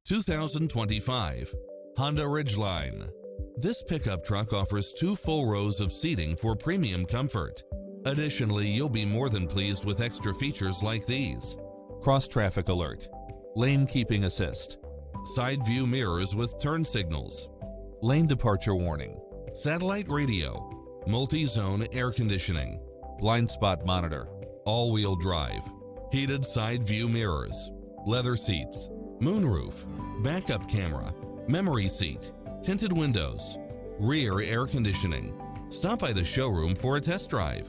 2025 Honda Ridgeline. This pickup truck offers 2 full rows of seating for premium comfort. Additionally, you'll be more than pleased with extra features like these: cross-traffic alert, lane keeping assist, side view mirrors with turn signals, lane departure warning, satellite radio, multi-zone air conditioning, blind spot monitor, all-wheel drive, heated side view mirrors, leather seats, moonroof, backup camera, memory seat, tinted windows, rear air conditioning. Stop by the showroom for a test drive.